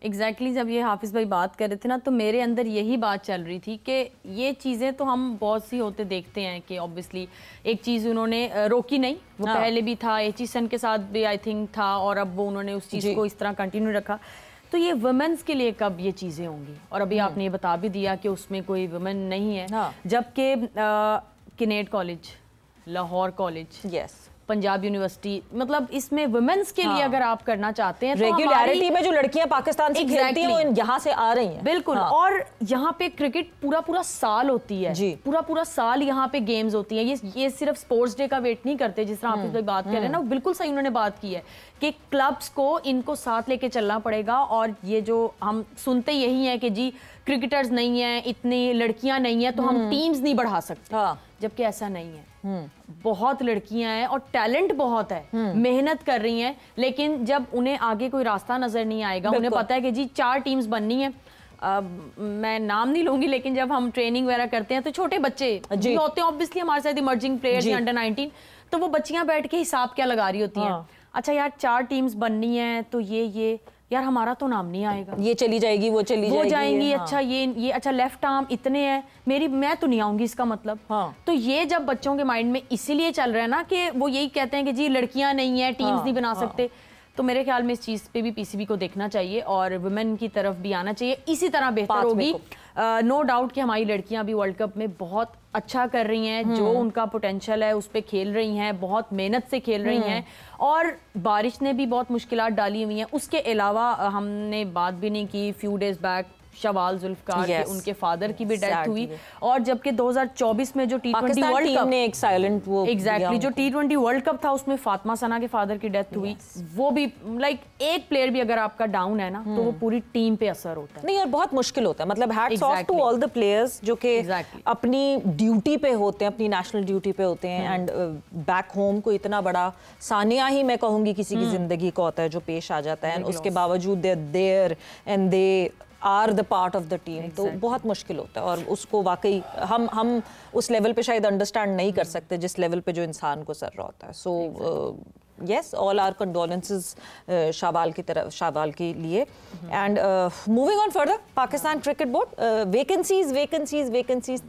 एग्जैक्टली जब ये हाफिज़ भाई बात कर रहे थे ना, तो मेरे अंदर यही बात चल रही थी कि ये चीज़ें तो हम बहुत सी होते देखते हैं कि ऑब्वियसली एक चीज़ उन्होंने रोकी नहीं, वो पहले भी था, एचिसन के साथ भी आई थिंक था, और अब वो उन्होंने उस चीज़ को इस तरह कंटिन्यू रखा। तो ये वुमेन्स के लिए कब ये चीज़ें होंगी? और अभी आपने ये बता भी दिया कि उसमें कोई वुमेन नहीं है, जबकि Kinnaird college, Lahore college, Punjab university, मतलब इसमें वुमेन्स के लिए अगर आप करना चाहते हैं, रेगुलरिटी में जो लड़कियां पाकिस्तान से खेलती हैं वो यहाँ से आ रही हैं। बिल्कुल। और यहाँ पे क्रिकेट पूरा साल होती है, पूरा साल यहाँ पे गेम्स होती हैं। ये सिर्फ स्पोर्ट्स डे का वेट नहीं करते, जिस तरह हाफिज़ भाई बात कर रहे हैं ना, बिल्कुल सही उन्होंने बात की है कि क्लब्स को इनको साथ लेके चलना पड़ेगा। और ये जो हम सुनते यही है कि जी क्रिकेटर्स नहीं है, इतनी लड़कियां नहीं है, तो हम टीम्स नहीं बढ़ा सकते, जबकि ऐसा नहीं है। बहुत लड़कियां हैं और टैलेंट बहुत है, मेहनत कर रही हैं, लेकिन जब उन्हें आगे कोई रास्ता नजर नहीं आएगा, उन्हें पता है कि जी 4 टीम्स बननी है। मैं नाम नहीं लूंगी, लेकिन जब हम ट्रेनिंग वगैरह करते हैं तो छोटे बच्चे भी होते हैं ऑब्वियसली हमारे साथ, इमर्जिंग प्लेयर्स अंडर 19, तो वो बच्चियां बैठ के हिसाब क्या लगा रही होती हैं, अच्छा यार 4 टीम्स बननी है तो ये यार हमारा तो नाम नहीं आएगा, ये चली जाएगी, वो जाएंगी। अच्छा ये अच्छा लेफ्ट आर्म इतने हैं, मैं तो नहीं आऊंगी, इसका मतलब। तो ये जब बच्चों के माइंड में इसीलिए चल रहा है ना कि वो यही कहते हैं कि जी लड़कियां नहीं है, टीम्स नहीं बना सकते। तो मेरे ख्याल में इस चीज़ पे भी पीसीबी को देखना चाहिए और वुमेन की तरफ भी आना चाहिए, इसी तरह बेहतर होगी। नो डाउट कि हमारी लड़कियां भी वर्ल्ड कप में बहुत अच्छा कर रही हैं, जो उनका पोटेंशियल है उस पे खेल रही हैं, बहुत मेहनत से खेल रही हैं, और बारिश ने भी बहुत मुश्किलात डाली हुई हैं। उसके अलावा हमने बात भी नहीं की, few days back Shawal Zulfiqar के उनके फादर की भी डेथ हुई, और जबकि 2024 में जो T20 वर्ल्ड कप ने एक साइलेंट वो जो T20 वर्ल्ड कप था उसमें फातिमा सना के फादर की डेथ हुई, वो भी लाइक एक प्लेयर भी अगर आपका डाउन है ना तो वो पूरी टीम पे असर होता है। नहीं, और बहुत मुश्किल होता है, मतलब hats off to all the players जो कि अपनी ड्यूटी पे होते हैं, अपनी नेशनल ड्यूटी पे होते हैं, एंड बैक होम को इतना बड़ा सानिया ही मैं कहूँगी किसी की जिंदगी का होता है जो पेश आ जाता है, उसके बावजूद they are there and they are the part of the team. तो बहुत मुश्किल होता है, और उसको वाकई हम उस लेवल पे शायद अंडरस्टैंड नहीं कर सकते जिस लेवल पे जो इंसान को सर रहा होता है। सो yes, all our condolences शाहवाल की तरफ, शाहवाल के लिए. And moving on further, Pakistan Cricket Board, vacancies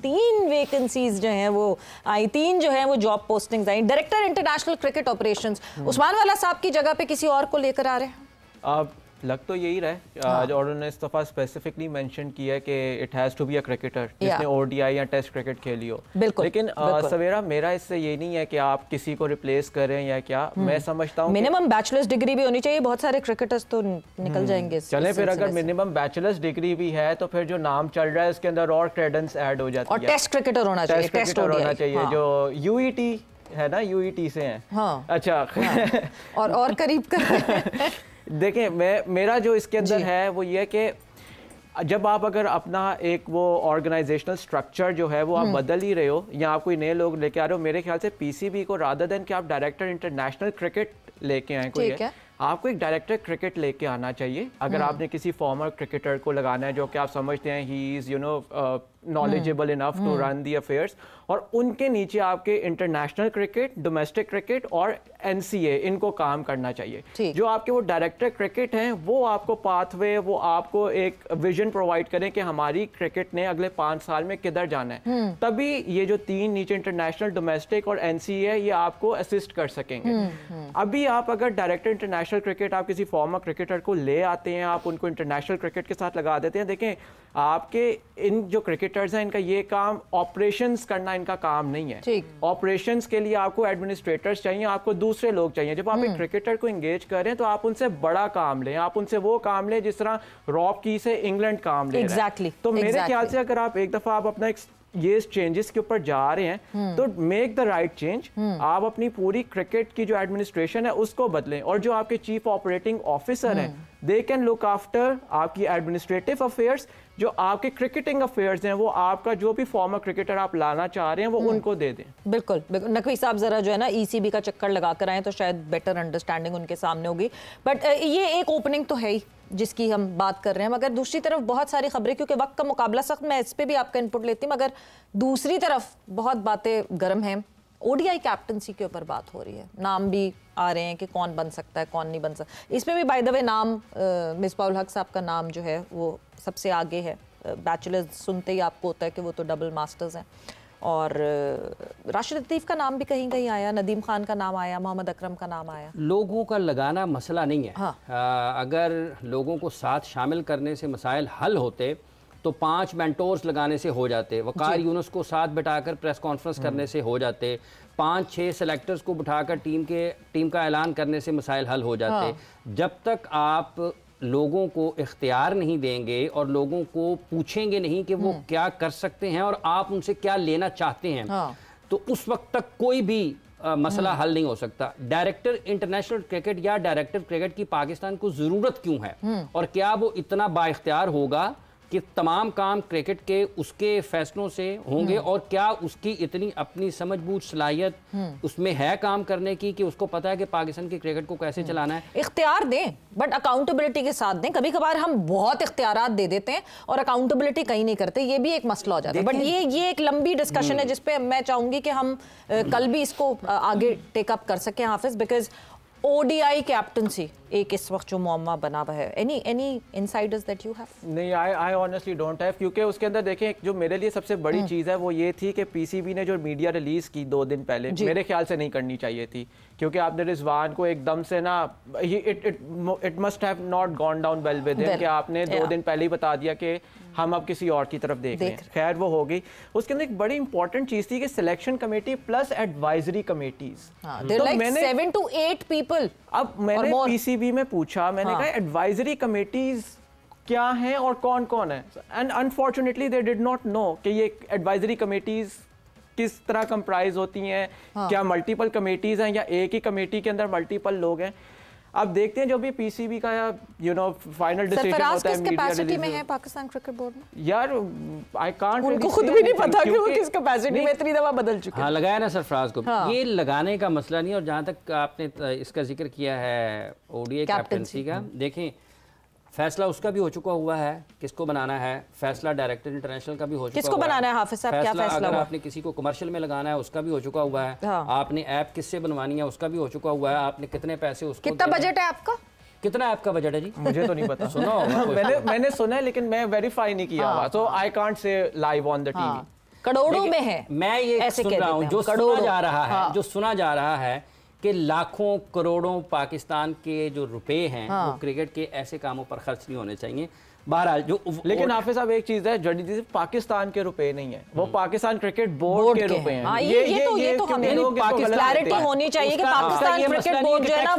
3 vacancies जो हैं वो आई, 3 जो हैं वो जॉब पोस्टिंग्स आई. Director international cricket operations, Usman Wahla साहब की जगह पे किसी और को लेकर आ रहे हैं? लग तो यही रहा है. और उन्होंने इस दफा स्पेसिफिकली मेंशन किया है कि it has to be a cricketer जिसने ओडीआई या टेस्ट क्रिकेट खेली हो. लेकिन सवेरा, मेरा इससे ये नहीं है कि आप किसी को रिप्लेस करें या क्या. मैं समझता हूँ मिनिमम बैचलर्स डिग्री भी होनी चाहिए. बहुत सारे क्रिकेटर्स तो निकल जाएंगे. चले फिर अगर मिनिमम बैचलर्स डिग्री भी है तो फिर जो नाम चल रहा है उसके अंदर और क्रेडेंस ऐड हो जाती है. और टेस्ट क्रिकेटर होना चाहिए. टेस्ट होना चाहिए जो यूईटी है ना, यूईटी से है. हाँ. अच्छा. हाँ. और करीब कर देखें, मेरा जो इसके अंदर है वो ये कि जब आप अगर अपना एक वो ऑर्गेनाइजेशनल स्ट्रक्चर जो है वो आप बदल ही रहे हो या आप कोई नए लोग लेके आ रहे हो, मेरे ख्याल से पीसीबी को रादर देन कि आप डायरेक्टर इंटरनेशनल क्रिकेट लेके आए कोई है, आपको एक डायरेक्टर क्रिकेट लेके आना चाहिए. अगर आपने किसी फॉर्मर क्रिकेटर को लगाना है जो कि आप समझते हैं he is knowledgeable enough to run the affairs, और उनके नीचे आपके इंटरनेशनल क्रिकेट, डोमेस्टिक क्रिकेट और एनसीए, इनको काम करना चाहिए. जो आपके वो डायरेक्टर क्रिकेट हैं वो आपको पाथवे, वो आपको एक विजन प्रोवाइड करें कि हमारी क्रिकेट ने अगले 5 साल में किधर जाना है. तभी ये जो 3 नीचे इंटरनेशनल, डोमेस्टिक और एनसीए, ये आपको असिस्ट कर सकेंगे. अभी आप अगर डायरेक्टर इंटरनेशनल क्रिकेट आप किसी फॉर्मर क्रिकेटर को ले आते हैं, आप उनको इंटरनेशनल क्रिकेट के साथ लगा देते हैं. देखें, आपके इन जो क्रिकेटर्स हैं इनका ये काम ऑपरेशंस करना इनका काम नहीं है. ऑपरेशंस के लिए आपको एडमिनिस्ट्रेटर्स चाहिए, आपको दूसरे लोग चाहिए. जब आप एक क्रिकेटर को एंगेज करें तो आप उनसे बड़ा काम लें, आप उनसे वो काम लें जिस तरह रॉब की से इंग्लैंड काम ले रहा है. तो मेरे ख्याल से अगर आप एक दफा आप अपना एक ये चेंजेस के ऊपर जा रहे हैं तो मेक द राइट चेंज. आप अपनी पूरी क्रिकेट की जो एडमिनिस्ट्रेशन है उसको बदलें, और जो आपके चीफ ऑपरेटिंग ऑफिसर हैं दे कैन लुक आफ्टर आपकी एडमिनिस्ट्रेटिव अफेयर्स. जो आपके क्रिकेटिंग अफेयर्स हैं वो आपका जो भी फॉर्मर क्रिकेटर आप लाना चाह रहे हैं वो उनको दे दें. बिल्कुल. नकवी साहब जरा जो है ना ईसीबी का चक्कर लगा कर आए तो शायद बेटर अंडरस्टैंडिंग उनके सामने होगी. बट ये एक ओपनिंग तो है ही जिसकी हम बात कर रहे हैं, मगर दूसरी तरफ बहुत सारी खबरें, क्योंकि वक्त का मुकाबला सख्त, मैं इस पे भी आपका इनपुट लेती हूँ, मगर दूसरी तरफ बहुत बातें गर्म हैं. ओडीआई कैप्टनसी के ऊपर बात हो रही है, नाम भी आ रहे हैं कि कौन बन सकता है कौन नहीं बन सकता. इसमें भी बाय द वे नाम मिसबाहुल हक साहब का नाम जो है वो सबसे आगे है. बैचलर्स सुनते ही आपको होता है कि वो तो डबल मास्टर्स हैं. और राशिद लतीफ़ का नाम भी कहीं कहीं आया, नदीम खान का नाम आया, मोहम्मद अकरम का नाम आया. लोगों का लगाना मसला नहीं है. हाँ. अगर लोगों को साथ शामिल करने से मसाइल हल होते तो 5 मेंटोर्स लगाने से हो जाते, वकार यूनुस को साथ बिठाकर प्रेस कॉन्फ्रेंस करने से हो जाते, 5-6 सेलेक्टर्स को बिठाकर टीम का ऐलान करने से मसाइल हल हो जाते. हाँ. जब तक आप लोगों को इख्तियार नहीं देंगे और लोगों को पूछेंगे नहीं कि वो क्या कर सकते हैं और आप उनसे क्या लेना चाहते हैं, हाँ. तो उस वक्त तक कोई भी मसला हल नहीं हो सकता. डायरेक्टर इंटरनेशनल क्रिकेट या डायरेक्टर क्रिकेट की पाकिस्तान को ज़रूरत क्यों है, और क्या वो इतना बाइख्तियार होगा कि तमाम काम क्रिकेट के उसके फैसलों से होंगे, और क्या उसकी इतनी अपनी समझबूझ सलाहियत उसमें है काम करने की कि उसको पता है कि पाकिस्तान की क्रिकेट को कैसे चलाना है. इख्तियार दें बट अकाउंटेबिलिटी के साथ दें. कभी कभार हम बहुत इख्तियारात दे देते हैं और अकाउंटेबिलिटी कहीं नहीं करते, ये भी एक मसला हो जाता है. बट ये एक लंबी डिस्कशन है जिसपे मैं चाहूंगी कि हम कल भी इसको आगे टेकअप कर सकें हाफिज, बिकॉज ओडीआई कैप्टनसी एक इस वक्त जो मुअम्मा बना हुआ है. Any Insiders that you have? नहीं, आई ऑनेस्टली डोंट हैव, क्योंकि उसके अंदर देखें जो मेरे लिए सबसे बड़ी चीज़ है वो ये थी कि पीसीबी ने जो मीडिया रिलीज़ की 2 दिन पहले मेरे ख्याल से नहीं करनी चाहिए थी, क्योंकि आपने रिजवान को एकदम से ना it must have not gone down well with him कि आपने 2 दिन पहले ही बता दिया कि हम अब किसी और की तरफ देख रहे हैं. खैर वो हो गई. उसके अंदर एक बड़ी इंपॉर्टेंट चीज़ थी कि selection committee plus advisory committees. तो मैंने 7 to 8 पीपल. अब मैंने पीसीबी में पूछा, मैंने कहा एडवाइजरी कमेटीज क्या हैं और कौन कौन है, and unfortunately they did not know कि ये एडवाइजरी कमेटीज किस तरह कंप्राइज होती हैं. क्या मल्टीपल कमेटीज हैं या एक ही कमेटी के अंदर मल्टीपल लोग हैं. अब देखते हैं जो भी पीसीबी का फाइनल डिसीजन होता है. किस कैपेसिटी में है पाकिस्तान क्रिकेट बोर्ड में? यार आई कांट, उनको खुद भी नहीं पता कि वो किस कैपेसिटी में इतनी दफा बदल चुके हैं. हाँ, लगाया ना सरफराज को. हाँ. ये लगाने का मसला नहीं. और जहाँ तक आपने इसका जिक्र किया है ओडीआई कैप्टनसी का, देखें फैसला उसका भी हो चुका हुआ है किसको बनाना है, फैसला डायरेक्टर इंटरनेशनल का भी हो चुका किसको बनाना है हाफिज साहब, क्या फैसला अगर हुआ? आपने किसी को कमर्शियल में लगाना है उसका भी हो चुका हुआ है। हाँ। आपने ऐप किससे बनवानी है उसका भी हो चुका हुआ है। आपने कितने पैसे उसको कितना बजट है आपका? कितना आपका बजट है जी? मुझे तो नहीं पता। सुना होगा मैंने सुना है लेकिन मैं वेरीफाई नहीं किया हुआ, तो I can't say live on the TV. करोड़ों में है, मैं ये सुन रहा हूँ जो सुना जा रहा है, जो सुना जा रहा है कि लाखों करोड़ों पाकिस्तान के जो रुपए हैं वो क्रिकेट के ऐसे कामों पर खर्च नहीं होने चाहिए। बहरहाल जो लेकिन हाफिज साहब एक चीज है, जडीद पाकिस्तान के रुपए नहीं है, वो पाकिस्तान क्रिकेट बोर्ड के रुपए हैं। ये तो हमें क्लैरिटी होनी चाहिए कि पाकिस्तान क्रिकेट बोर्ड जो है ना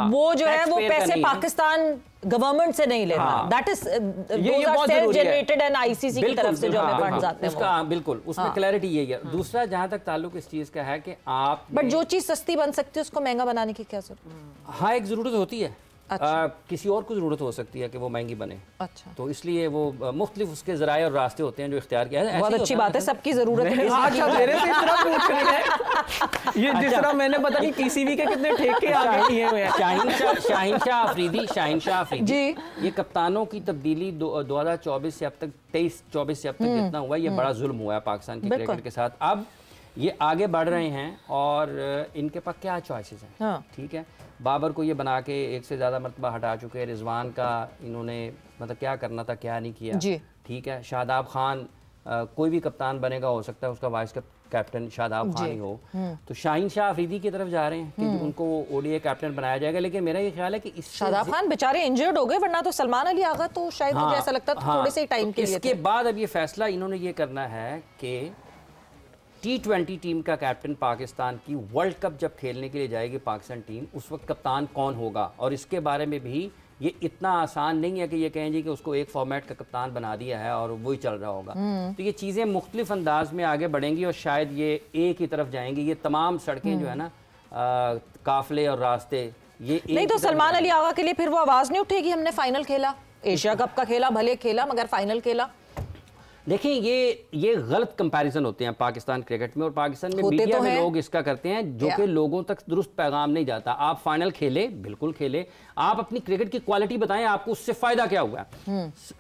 वो जो है वो पैसे पाकिस्तान गवर्नमेंट से नहीं लेता। That is self generated and ICC की तरफ से जो हमें फंड्स आते हैं उसका बिल्कुल उसमें क्लैरिटी यही है। दूसरा जहां तक ताल्लुक इस चीज का है कि आप बट जो चीज सस्ती बन सकती है उसको महंगा बनाने की क्या जरूरत? हाँ एक जरूरत होती है। अच्छा। किसी और को ज़रूरत हो सकती है कि वो महंगी बने। अच्छा। तो इसलिए वो मुख्तलिफ उसके ज़राए और रास्ते होते हैं जो इख्तियार किया है। बहुत अच्छी बात है, सबकी ज़रूरत है। अच्छा मेरे से इस तरह पूछ रहे हैं ये जिस तरह मैंने पता नहीं पीसीबी के कितने ठेके आ गए हैं। शाहिनशाह अफरीदी जी, ये कप्तानों की तब्दीली 2024 से अब तक 23-24 से अब तक जितना हुआ ये बड़ा जुल्म हुआ है पाकिस्तान के क्रिकेट के साथ। अब ये आगे बढ़ रहे हैं और इनके पास क्या चॉइसेस हैं। ठीक है, बाबर को ये बना के एक से ज़्यादा मरतबा हटा चुके हैं। रिजवान का इन्होंने मतलब क्या करना था क्या नहीं किया। ठीक है, शादाब खान कोई भी कप्तान बनेगा, हो सकता है उसका वाइस कैप्टन शादाब खान ही हो। तो शाहिनशाह अफरीदी की तरफ जा रहे हैं कि उनको ओडीआई कैप्टन बनाया जाएगा। लेकिन मेरा ये ख्याल है कि शादाब खान बेचारे इंजर्ड हो गए, वरना तो सलमान अली आगा तो शायद मुझे ऐसा लगता है थोड़े से टाइम के लिए। इसके बाद अब ये फैसला इन्होंने ये करना है कि T20 टीम का कैप्टन पाकिस्तान की वर्ल्ड कप जब खेलने के लिए जाएगी पाकिस्तान टीम, उस वक्त कप्तान कौन होगा। और इसके बारे में भी ये इतना आसान नहीं है कि ये कहें जी कि उसको एक फॉर्मेट का कप्तान बना दिया है और वही चल रहा होगा। तो ये चीज़ें मुख्तलिफ अंदाज में आगे बढ़ेंगी और शायद ये एक ही तरफ जाएंगी। ये तमाम सड़कें जो है ना काफले और रास्ते ये नहीं तो सलमान अली आगा के लिए फिर वो आवाज़ नहीं उठेगी हमने फाइनल खेला, एशिया कप का खेला, भले खेला मगर फाइनल खेला। देखिए ये गलत कंपैरिजन होते हैं पाकिस्तान क्रिकेट में और पाकिस्तान में मीडिया तो में लोग इसका करते हैं जो कि लोगों तक दुरुस्त पैगाम नहीं जाता। आप फाइनल खेले, बिल्कुल खेले, आप अपनी क्रिकेट की क्वालिटी बताएं, आपको उससे फायदा क्या हुआ।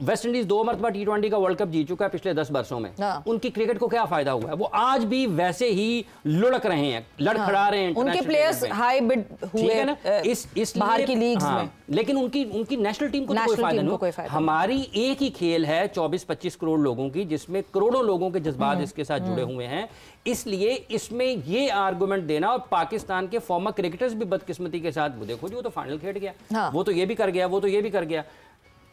वेस्ट इंडीज 2 मरतबा T20 का वर्ल्ड कप जीत चुका है पिछले 10 वर्षों में। उनकी क्रिकेट को क्या फायदा हुआ है? वो आज भी वैसे ही लुढ़क रहे हैं, लड़खड़ा रहे हैं। उनके प्लेयर्स हाई बिड हुए ना इस बाहर की लीग्स में, लेकिन उनकी नेशनल टीम को कोई फायदा नहीं। हमारी एक ही खेल है 24-25 करोड़ लोगों की, जिसमें करोड़ों लोगों के जज्बात इसके साथ जुड़े हुए हैं। इसलिए इसमें ये आर्गुमेंट देना, और पाकिस्तान के फॉर्मर क्रिकेटर्स भी बदकिस्मती के साथ, वो देखो जी वो तो फाइनल खेल गया, वो तो ये भी कर गया, वो तो ये भी कर गया,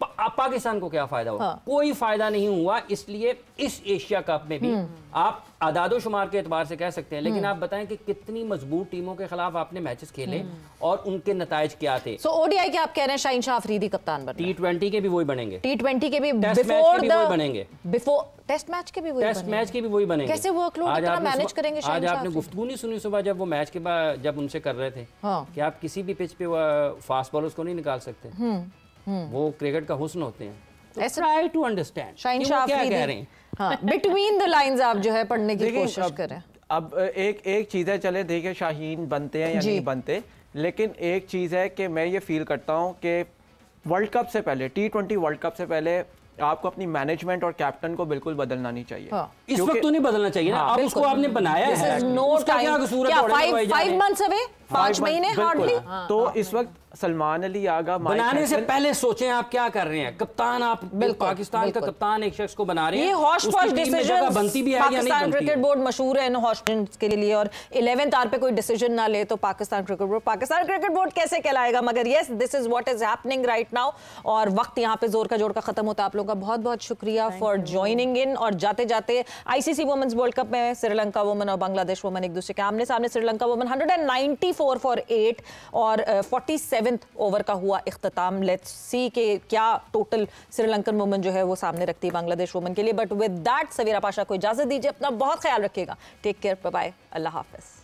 पाकिस्तान को क्या फायदा हुआ? कोई फायदा नहीं हुआ। इसलिए इस एशिया कप में भी आप आदादो शुमार के एतबार से कह सकते हैं, लेकिन आप बताएं कि कितनी मजबूत टीमों के खिलाफ आपने मैचेस खेले और उनके नताइज क्या थे। सो ओडीआई के आप कह रहे हैं शाहिनशाह अफरीदी कप्तान बने, T20 के भी वही बनेंगे, T20 के भी बिफोर टेस्ट मैच के भी वही बनेंगे। कैसे वर्कलोड इतना मैनेज करेंगे? आज आपने गुफ्तगू नहीं सुनी सुबह जब वो मैच के बाद जब उनसे कर रहे थे कि आप किसी भी पिच पे फास्ट बॉलर्स को नहीं निकाल सकते, वो क्रिकेट का हुस्न होते हैं। तो ट्राई टू अंडरस्टैंड शाहिनशाह क्या कह रहे हैं। बिटवीन द लाइंस आप जो है पढ़ने की कोशिश करें। अब एक चीज़ है, चले देखिए शाहीन बनते हैं या नहीं बनते, लेकिन एक चीज़ है कि मैं ये फील करता हूँ कि वर्ल्ड कप से पहले, T20 वर्ल्ड कप से पहले आपको अपनी मैनेजमेंट और कैप्टन को बिल्कुल बदलना नहीं चाहिए। इस वक्त तो नहीं बदलना चाहिए ना, अब उसको आपने बनाया है, उसका क्या कसूर है? 5 months अवे, 5 महीने हार्डली। तो इस वक्त सलमान अली आगा बनाने से पहले सोचें आप क्या कर रहे हैं। कप्तान आप पाकिस्तान का कप्तान एक शख्स को बना रहे हैं, ये हॉश-पॉश डिसीजन बनती भी है या नहीं बनती। पाकिस्तान क्रिकेट बोर्ड मशहूर है इन हॉश के लिए, और 11th आवर पे कोई डिसीजन ना ले तो पाकिस्तान क्रिकेट बोर्ड कैसे कहलाएगा। मगर yes, this is what is happening right now, और वक्त यहाँ पे जोर का जोड़ का खत्म होता है। आप लोगों का बहुत बहुत शुक्रिया फॉर ज्वाइनिंग इन। और जाते जाते आईसीसी वुमेन्स वर्ल्ड कप में श्रीलंका वुमेन और बांग्लादेश वुमेन एक दूसरे के आमने सामने। श्रीलंका वुमेन 194 फॉर 8 और 47th ओवर का हुआ इख्तिताम। लेट्स सी कि क्या टोटल श्रीलंकन वुमेन जो है वो सामने रखती है बांग्लादेश वुमेन के लिए। बट विद दैट सवीरा पाशा को इजाजत दीजिए, अपना बहुत ख्याल रखिएगा। टेक केयर, बाय बाय, अल्लाह हाफिज।